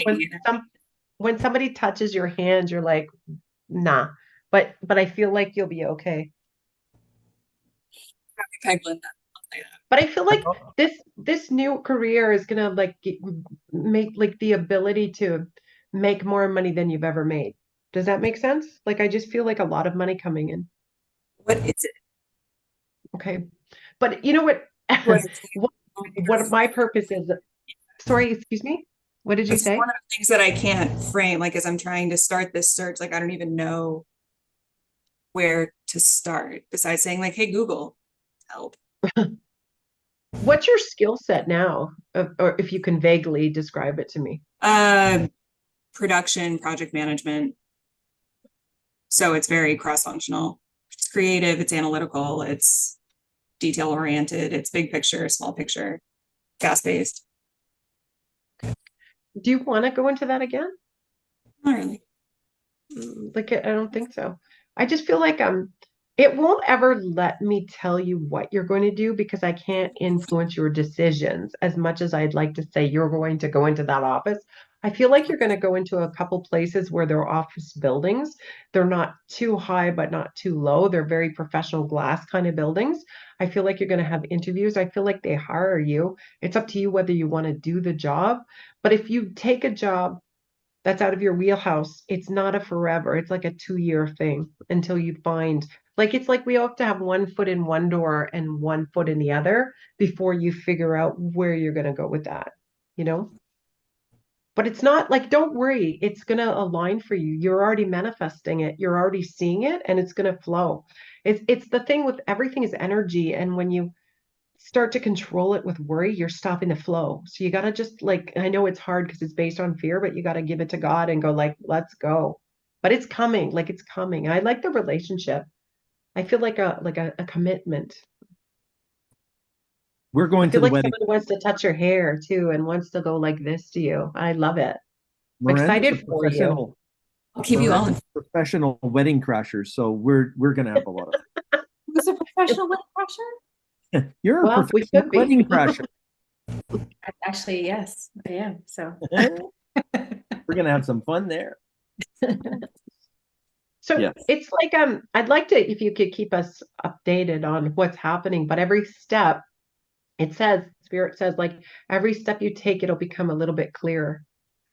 when somebody touches your hand, you're like, nah. But I feel like you'll be okay. But I feel I like know. this new career is gonna like make like the ability to make more money than you've ever made. Does that make sense? Like I just feel like a lot of money coming in. What is it? Okay. But you know what? What is What, it? my purpose is, sorry, excuse me. What did you It's say? one of the things that I can't frame. Like as I'm trying to start this search, like I don't even know where to start besides saying like, hey, Google, help. What's your skill set now? Or if you can vaguely describe it to me. Production, project management. So it's very cross-functional. It's creative, it's analytical, it's detail oriented, it's big picture, small picture, fast-paced. Do you want to go into that again? Not really. Like I don't think so. I just feel like it won't ever let me tell you what you're going to do because I can't influence your decisions as much as I'd like to say you're going to go into that office. I feel like you're going to go into a couple places where they're office buildings. They're not too high, but not too low. They're very professional glass kind of buildings. I feel like you're going to have interviews. I feel like they hire you. It's up to you whether you want to do the job. But if you take a job that's out of your wheelhouse, it's not a forever. It's like a 2-year thing until you find, like, it's like we all have to have one foot in one door and one foot in the other before you figure out where you're going to go with that, you know? But it's not like, don't worry, it's going to align for you. You're already manifesting it, you're already seeing it, and it's going to flow. It's the thing with everything is energy. And when you start to control it with worry, you're stopping the flow. So you got to just like, I know it's hard because it's based on fear, but you got to give it to God and go like, let's go. But it's coming, like it's coming. I like the relationship. I feel like a commitment. We're I going to feel the like wedding. someone wants to touch your hair too and wants to go like this to you. I love it. I'm Miranda's a excited for you. professional. I'll keep you all. Miranda's a professional wedding crasher, so we're gonna have a lot of. Who's a professional wedding crasher? You're a Well, we professional could be. wedding crasher. Actually, yes, I am. So We're gonna have some fun there. So Yes. it's like I'd like to, if you could keep us updated on what's happening, but every step it says, Spirit says, like every step you take, it'll become a little bit clearer.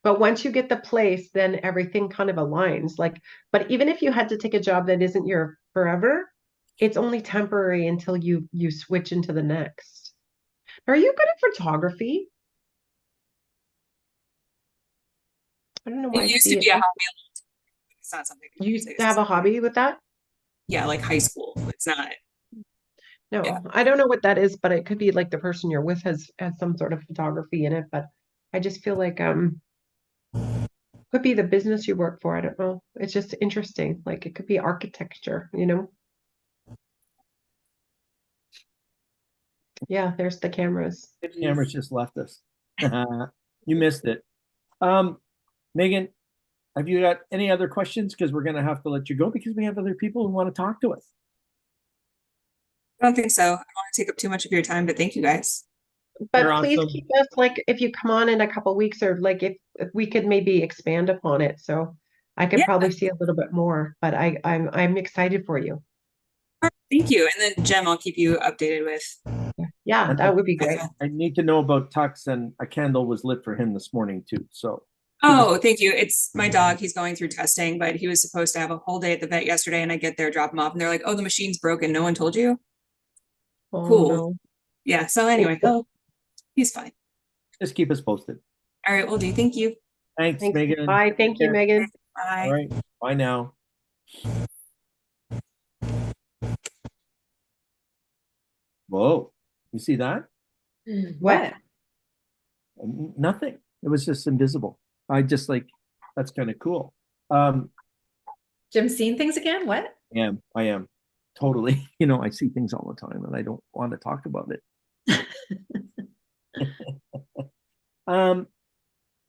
But once you get the place, then everything kind of aligns. Like, but even if you had to take a job that isn't your forever, it's only temporary until you switch into the next. Are you good at photography? I don't know why I It used see to it. be a hobby. It's not something. You used to have a hobby with that? Yeah, like high school. It's not. No, Yeah. I don't know what that is, but it could be like the person you're with has some sort of photography in it. But I just feel like could be the business you work for. I don't know. It's just interesting. Like it could be architecture, you know? Yeah, there's the cameras. The cameras just left us. You missed it. Megan, have you got any other questions? Because we're gonna have to let you go because we have other people who want to talk to us. I don't think so. I don't want to take up too much of your time, but thank you guys. But You're please awesome. keep us like if you come on in a couple weeks or like if we could maybe expand upon it. So I could Yeah. probably see a little bit more, but I'm excited for you. Thank you. And then Jem, I'll keep you updated with. Yeah, And that would be great. I need to know about Tux, and a candle was lit for him this morning too. So Oh, thank you. It's my dog. He's going through testing, but he was supposed to have a whole day at the vet yesterday, and I get there, drop him off, and they're like, "Oh, the machine's broken. No one told you." Oh, Cool. no. Yeah. So anyway, oh, he's fine. just keep us posted. All right, will do. Thank you. Thanks, Thanks. Megan. Bye. Take Thank you, care. Megan. Bye. All right. Bye now. Whoa. You see that? what? Nothing. It was just invisible. I just like, that's kind of cool. Jim's seen things again? What? I am totally, I see things all the time and I don't want to talk about it.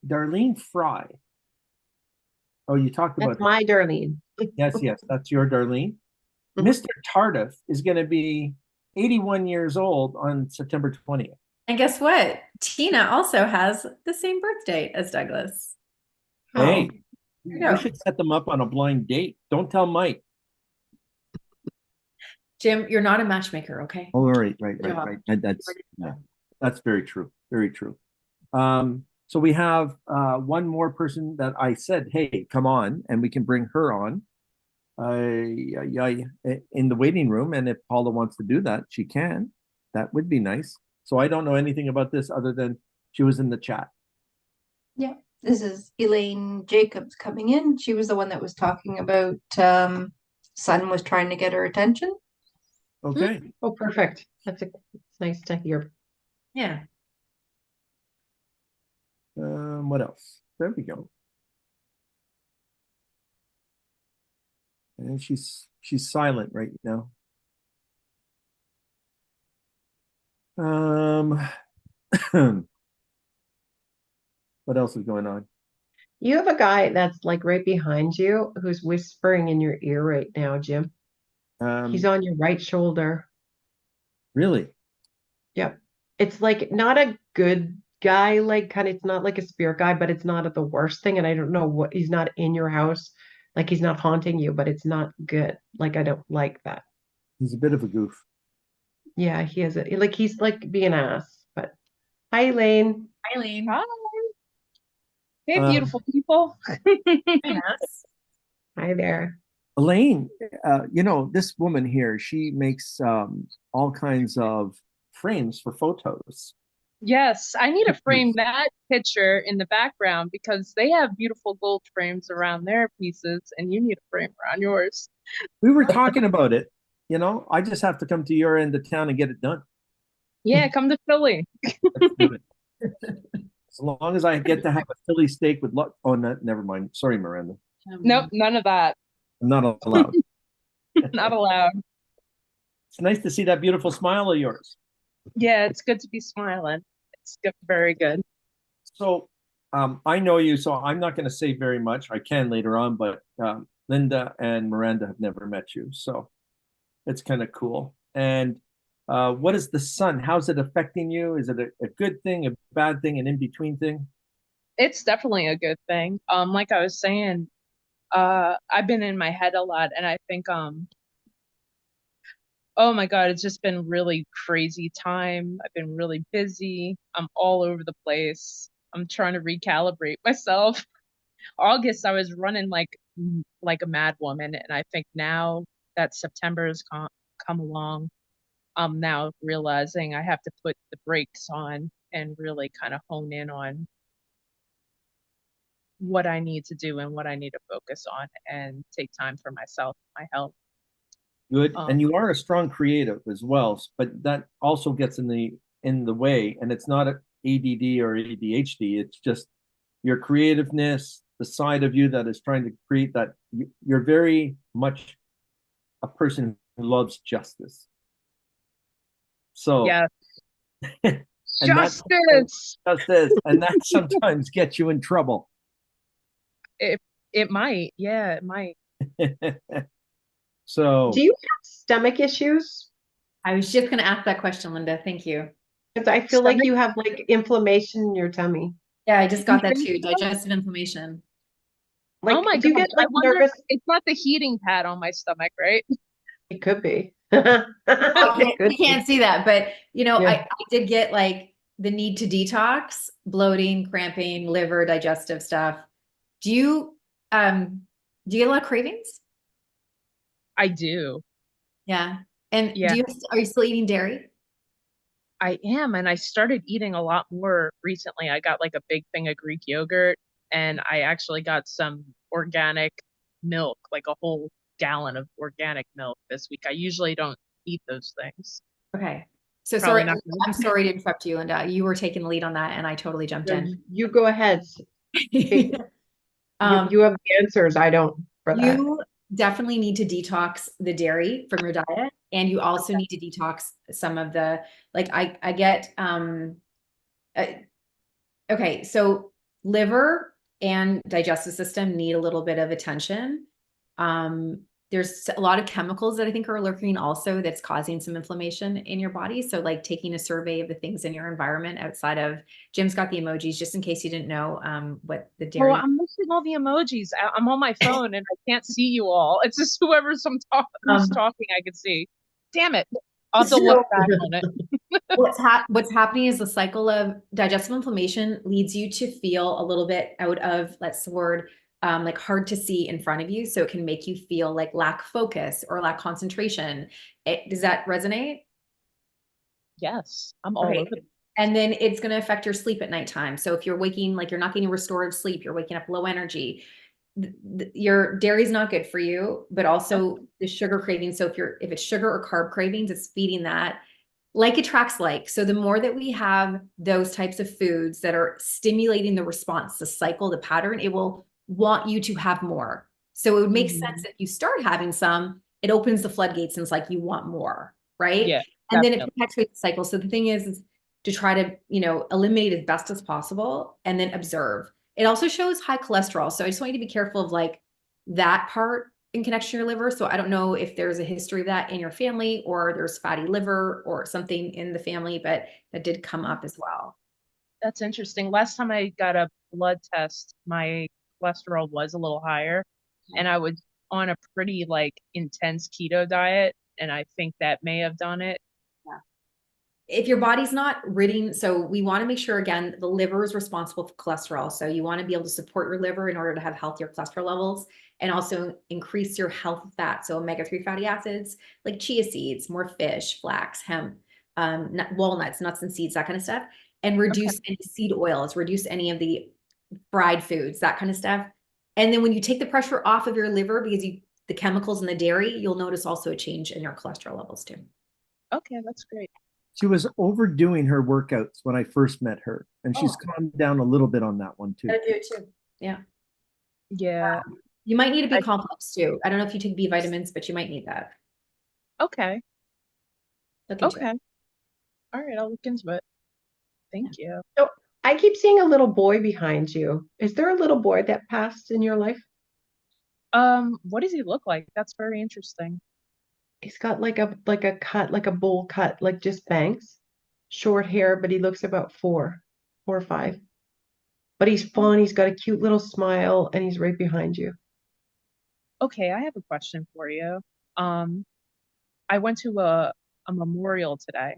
Darlene Fry. Oh, you talked That's about my Darlene. Yes, that's your Darlene. Mhm. Mr. Tardif is going to be 81 years old on September 20th. And guess what? Tina also has the same birth date as Douglas. Hey, you we go. should set them up on a blind date. Don't tell Mike. Jim, you're not a matchmaker, okay? Oh, right. And that's very true. Very true. So we have one more person that I said, hey, come on, and we can bring her on in the waiting room. And if Paula wants to do that, she can. That would be nice. So I don't know anything about this other than she was in the chat. Yeah, this is Elaine Jacobs coming in. She was the one that was talking about son was trying to get her attention. Okay. Oh, perfect. It's nice to hear. Yeah. What else? There we go. And she's silent right now. What else is going on? You have a guy that's like right behind you who's whispering in your ear right now, Jim. He's on your right shoulder. Really? Yep. It's like not a good guy, like kind of, it's not like a spirit guy, but it's not the worst thing. And I don't know what, he's not in your house. Like he's not haunting you, but it's not good. Like I don't like that. He's a bit of a goof. Yeah, he is like he's like being an ass. But hi, Elaine. Eileen. Hey, Um, beautiful people. Yes. Hi there. Elaine, this woman here, she makes all kinds of frames for photos. Yes, I need to frame that picture in the background because they have beautiful gold frames around their pieces, and you need a frame around yours. We were talking about it. I just have to come to your end of town and get it done. Yeah, come to Philly. Let's do it. As long as I get to have a Philly steak with luck. Oh, no, never mind. Sorry, Miranda. Nope, none of that. I'm not allowed. Not allowed. It's nice to see that beautiful smile of yours. Yeah, it's good to be smiling. It's good, very good. So, I know you, so I'm not going to say very much. I can later on, but Linda and Miranda have never met you, so it's kind of cool. And what is the sun? How's it affecting you? Is it a good thing, a bad thing, an in-between thing? It's definitely a good thing. Like I was saying, I've been in my head a lot, and I think oh my God, it's just been really crazy time. I've been really busy. I'm all over the place. I'm trying to recalibrate myself. August, I was running like a mad woman, and I think now that September has come along, I'm now realizing I have to put the brakes on and really kind of hone in on what I need to do and what I need to focus on and take time for myself, my health. Good. Um, And you are a strong creative as well, but that also gets in the way. And it's not a ADD or ADHD. It's just your creativeness, the side of you that is trying to create that. You're very much a person who loves justice. So, yeah, and justice. that sometimes gets you in trouble. It might, yeah, it might. So, Do you have stomach issues? I was just going to ask that question, Linda. Thank you. Because I feel like Stomach- you have like inflammation in your tummy. Yeah, I just got that think too. so? Digestive inflammation. Like, Oh my do you gosh, get I like wonder, nervous? it's not the heating pad on my stomach, right? It could be. Well, It could you can't see that, but Yeah. I did get like the need to detox, bloating, cramping, liver, digestive stuff. Do you get a lot of cravings? I do. Yeah. And Yeah, are you still eating dairy? I am. And I started eating a lot more recently. I got like a big thing of Greek yogurt, and I actually got some organic milk, like a whole gallon of organic milk this week. I usually don't eat those things. Okay. So Probably sorry, not I'm sorry to interrupt you, Linda. You were taking the lead on that and I totally jumped in. You go ahead. Um, You have the answers. I don't for that. You definitely need to detox the dairy from your diet, and you also need to detox some of the like I get uh, okay, so liver and digestive system need a little bit of attention. There's a lot of chemicals that I think are lurking also that's causing some inflammation in your body. So like taking a survey of the things in your environment outside of Jim's got the emojis, just in case you didn't know what the Oh, dairy. I'm missing all the emojis. I'm on my phone and I can't see you all. It's just whoever's who's talking, I can see. Damn it. I'll have to look back on it. What's happening is the cycle of digestive inflammation leads you to feel a little bit out of, let's the word, like hard to see in front of you. So it can make you feel like lack focus or lack concentration. Does that resonate? Yes, I'm all Okay. over it. And then it's going to affect your sleep at nighttime. So if you're waking, like you're not getting restorative sleep, you're waking up low energy. Your dairy is not good for you, but also the sugar craving. So if it's sugar or carb cravings, it's feeding that. Like attracts like. So the more that we have those types of foods that are stimulating the response, the cycle, the pattern, it will want you to have more. So it would make sense if you start having some, it opens the floodgates and it's like you want more, right? Yeah, And then it definitely. perpetuates the cycle. So the thing is to try to, eliminate as best as possible and then observe. It also shows high cholesterol. So I just want you to be careful of like that part in connection to your liver. So I don't know if there's a history of that in your family or there's fatty liver or something in the family, but that did come up as well. That's interesting. Last time I got a blood test, my cholesterol was a little higher, and I was on a pretty like intense keto diet, and I think that may have done it. Yeah. if your body's not ridding, so we want to make sure, again, the liver is responsible for cholesterol. So you want to be able to support your liver in order to have healthier cholesterol levels and also increase your health fat. So omega-3 fatty acids like chia seeds, more fish, flax, hemp, walnuts, nuts and seeds, that kind of stuff. And reduce any seed oils, reduce any of the fried foods, that kind of stuff. And then when you take the pressure off of your liver because the chemicals in the dairy, you'll notice also a change in your cholesterol levels too. Okay, that's great. She was overdoing her workouts when I first met her, and she's calmed down a little bit on that one too. I do too. Yeah. Yeah. You might need a B I- complex too. I don't know if you take B vitamins, but you might need that. Okay. Look into Okay. it. All right, I'll look into it. Thank you. So I keep seeing a little boy behind you. Is there a little boy that passed in your life? What does he look like? That's very interesting. He's got like a cut, like a bowl cut, like just bangs, short hair, but he looks about 4 or 5. But he's fun. He's got a cute little smile, and he's right behind you. Okay, I have a question for you. Um, I went to a memorial today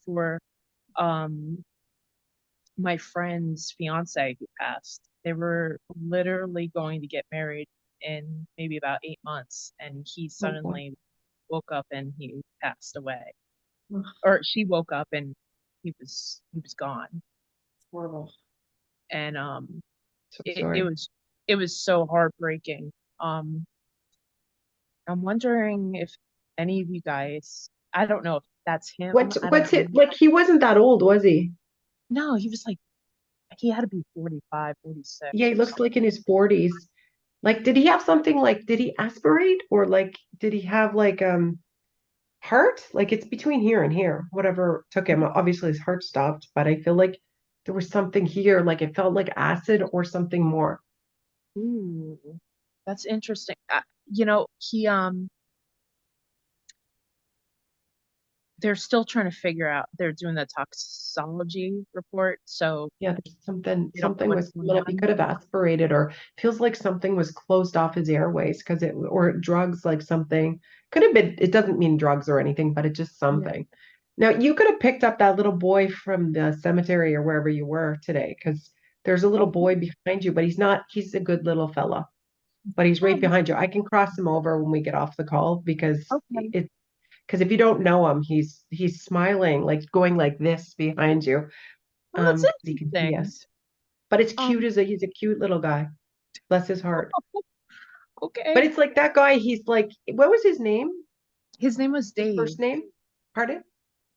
for um my friend's fiance who passed. They were literally going to get married in maybe about 8 months, and he Oh, boy. suddenly woke up and he passed away. Ugh. Or she woke up and he was gone. It's horrible. And So it sorry. was so heartbreaking. Um, I'm wondering if any of you guys, I don't know if that's him. I don't What's know. it like? He wasn't that old, was he? No, he was like he had to be 45, 46 Yeah, he or looks something. like in his 40s. Like, did he have something like, did he aspirate or like, did he have like, heart? Like it's between here and here, whatever took him. Obviously his heart stopped, but I feel like there was something here, like it felt like acid or something more. Ooh, that's interesting. He they're still trying to figure out. They're doing the toxology report, so Yeah, there's something they don't know something what's was going coming up. He on. could have aspirated or feels like something was closed off his airways because it or drugs like something could have been, it doesn't mean drugs or anything, but it's just Yeah. something. Now you could have picked up that little boy from the cemetery or wherever you were today, because there's a little Oh, boy behind you, but he's a good little fella, but he's right oh, behind you. I can cross him over when we get off the call okay. because if you don't know him, he's smiling, like going like this behind you. Well, that's 'Cause he can see interesting. us. But it's cute Um, as he's a cute little guy. Bless his heart. But okay. it's like that guy, he's like, what was his name? His name was His Dave. first name? Pardon?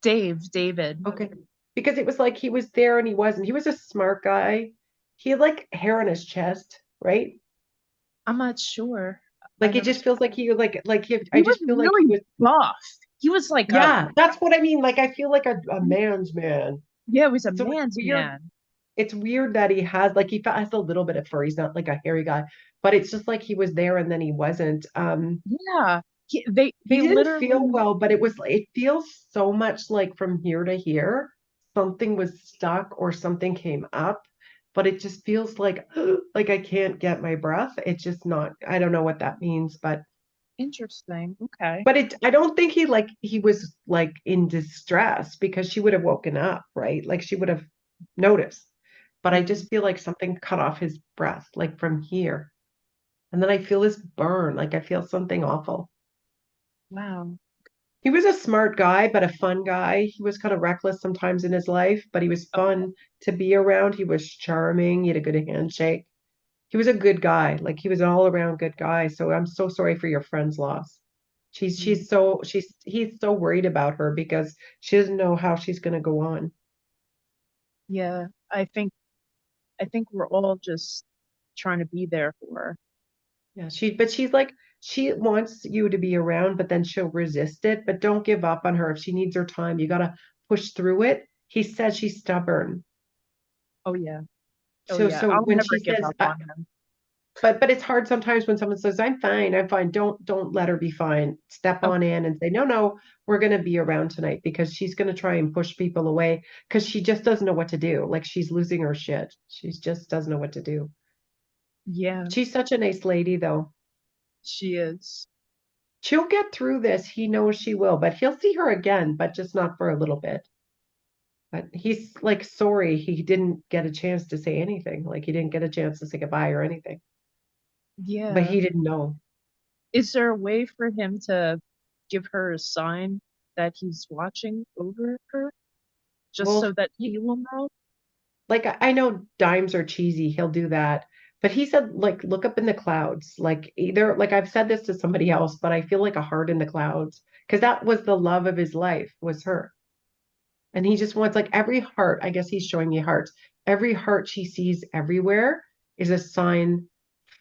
David. Okay. Because it was like he was there and he wasn't. He was a smart guy. He had like hair on his chest, right? I'm not sure. I Like it never just saw. feels like I He was just feel like he really was, buff. He was like a yeah, that's what I mean. Like I feel like a man's man. yeah, he was a So man's man. it's weird that he has like has a little bit of fur. He's not like a hairy guy, but it's just like he was there and then he wasn't. Yeah. They He didn't feel literally well, but it feels so much like from here to here, something was stuck or something came up, but it just feels like like I can't get my breath. It's just not, I don't know what that means, interesting. Okay. but I don't think he was like in distress because she would have woken up, right? Like she would have noticed. But I Yeah. just feel like something cut off his breath, like from here. And then I feel this burn, like I feel something awful. Wow. He was a smart guy, but a fun guy. He was kind of reckless sometimes in his life, but he was Okay. fun to be around. He was charming. He had a good handshake. He was a good guy. Like he was an all around good guy. So I'm so sorry for your friend's loss. Mm. He's so worried about her because she doesn't know how she's going to go on. Yeah. I think we're all just trying to be there for her. Yeah, but she's like, she wants you to be around, but then she'll resist it. But don't give up on her. If she needs her time, you got to push through it. He said she's stubborn. Oh yeah. Oh So, yeah. so I'll when never she give says, up on him. but it's hard sometimes when someone says, I'm fine. Don't let her be fine. Step Okay. on in and say, no, we're going to be around tonight, because she's going to try and push people away because she just doesn't know what to do. Like she's losing her shit. She just doesn't know what to do. Yeah, She's such a nice lady though. she is. She'll get through this. He knows she will, but he'll see her again, but just not for a little bit. But he's like sorry he didn't get a chance to say anything. Like he didn't get a chance to say goodbye or anything. But Yeah. he didn't know. Is there a way for him to give her a sign that he's watching over her? Just Well, so that he will know? like I know dimes are cheesy, he'll do that. But he said, like, look up in the clouds. Like either like I've said this to somebody else, but I feel like a heart in the clouds. Because that was the love of his life, was her. And he just wants like every heart, I guess he's showing me hearts. Every heart she sees everywhere is a sign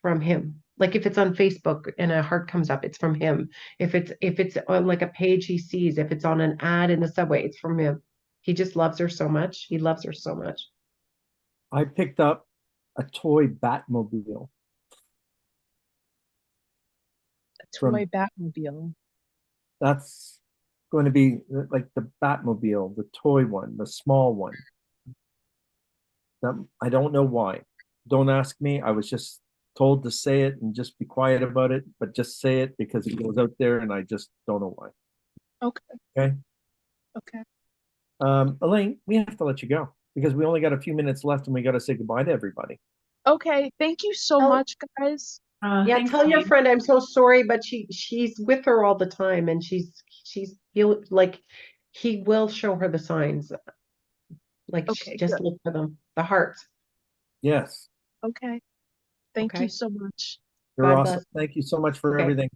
from him. Like if it's on Facebook and a heart comes up, it's from him. If it's on like a page he sees, if it's on an ad in the subway, it's from him. He just loves her so much. He loves her so much. I picked up a toy Batmobile A from toy Batmobile. that's going to be like the Batmobile, the toy one, the small one. I don't know why. Don't ask me. I was just told to say it and just be quiet about it, but just say it because it goes out there and I just don't know why. Okay. Okay. Okay. Elaine, we have to let you go because we only got a few minutes left and we got to say goodbye to everybody. Okay. Thank you so Oh. much, guys. Yeah, Thanks, tell your Elaine. friend I'm so sorry, but she's with her all the time and he'll like he will show her the signs. Like Okay, just good. look for them. The hearts. Yes, Okay. Thank you Okay. so much. you're God awesome. bless. Thank you so much for Okay. everything.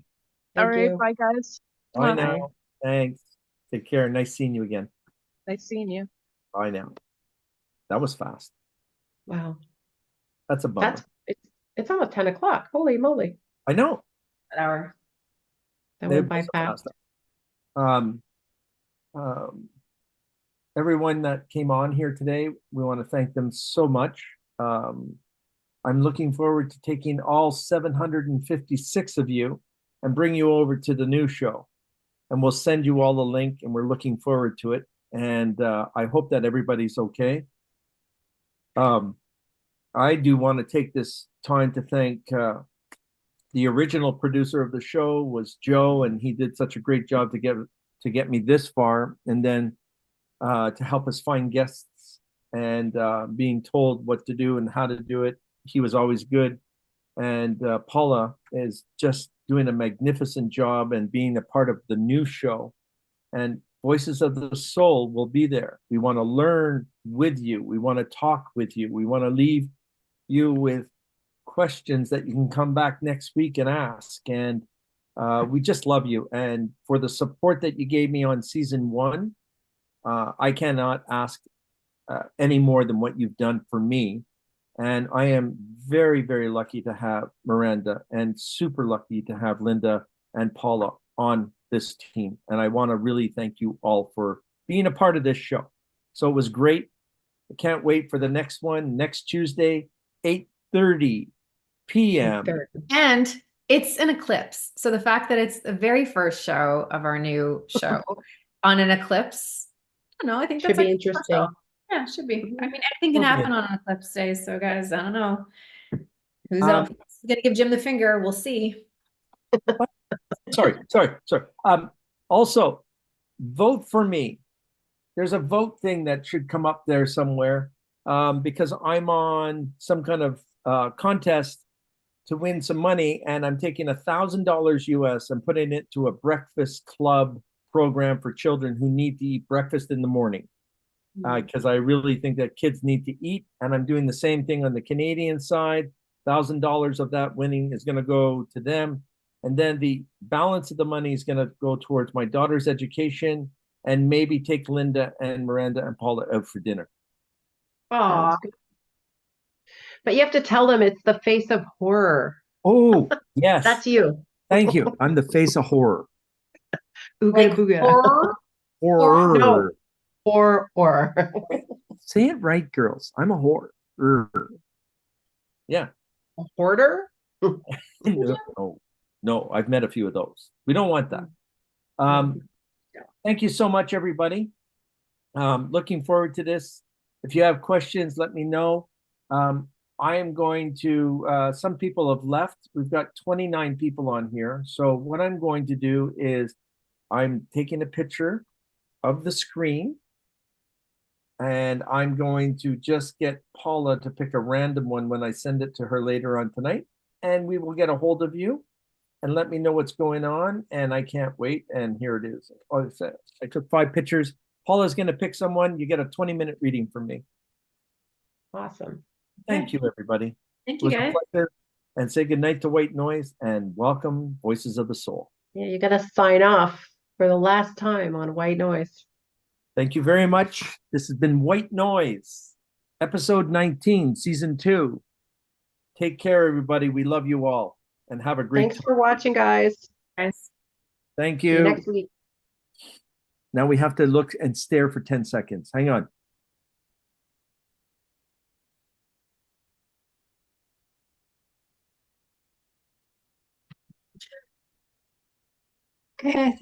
All Thank right. you. Bye, guys. Bye Mwah. now. Thanks. Take care. Nice seeing you again. Nice seeing you. Bye now. That was fast. Wow. That's a bummer. It's almost 10 o'clock. Holy moly. I know. An hour. That It went by was fast. Um, um, everyone that came on here today, we want to thank them so much. I'm looking forward to taking all 756 of you and bring you over to the new show. And we'll send you all the link and we're looking forward to it. And I hope that everybody's okay. I do want to take this time to thank the original producer of the show was Joe, and he did such a great job to get me this far, and then to help us find guests and being told what to do and how to do it. He was always good, and Paula is just doing a magnificent job and being a part of the new show. And Voices of the Soul will be there. We want to learn with you. We want to talk with you. We want to leave you with questions that you can come back next week and ask. And we just love you. And for the support that you gave me on season 1, I cannot ask any more than what you've done for me. And I am very, very lucky to have Miranda and super lucky to have Linda and Paula on this team. And I want to really thank you all for being a part of this show. So it was great. I can't wait for the next one next Tuesday, 8:30 p.m. And it's an eclipse. So the fact that it's the very first show of our new show on an eclipse, I don't know. I think Should that's be like interesting. special. Yeah, it should be. I mean, anything can happen on an eclipse day. So guys, I don't know. Who's gonna give Jim the finger? We'll see. Sorry. Also, vote for me. There's a vote thing that should come up there somewhere because I'm on some kind of contest to win some money, and I'm taking $1,000 US and putting it to a breakfast club program for children who need to eat breakfast in the morning. Because I really think that kids need to eat, and I'm doing the same thing on the Canadian side. $1,000 of that winning is going to go to them, and then the balance of the money is going to go towards my daughter's education, and maybe take Linda and Miranda and Paula out for dinner. Aw. But you have to tell them it's the face of horror. Oh, yes. That's you. Thank you. I'm the face of horror. Ooga Like booga. horror? Horror. No. Horror. Say it right, girls. I'm a horror. Yeah. A hoarder? No, I've met a few of those. We don't want that. Thank you so much, everybody. Looking forward to this. If you have questions, let me know. I am going to, some people have left. We've got 29 people on here. So what I'm going to do is I'm taking a picture of the screen and I'm going to just get Paula to pick a random one when I send it to her later on tonight. And we will get a hold of you and let me know what's going on. And I can't wait. And here it is. Oh, I took 5 pictures. Paula's going to pick someone. You get a 20-minute reading from me. Awesome. Thank you, everybody. Thank It you was a guys. pleasure. And say goodnight to White Noise and welcome Voices of the Soul. Yeah, you got to sign off for the last time on White Noise. Thank you very much. This has been White Noise, episode 19, season 2. Take care, everybody. We love you all and have a great Thanks time. for watching, guys. Guys. Thank See you you. next week. Now we have to look and stare for 10 seconds. Hang on. Okay, I think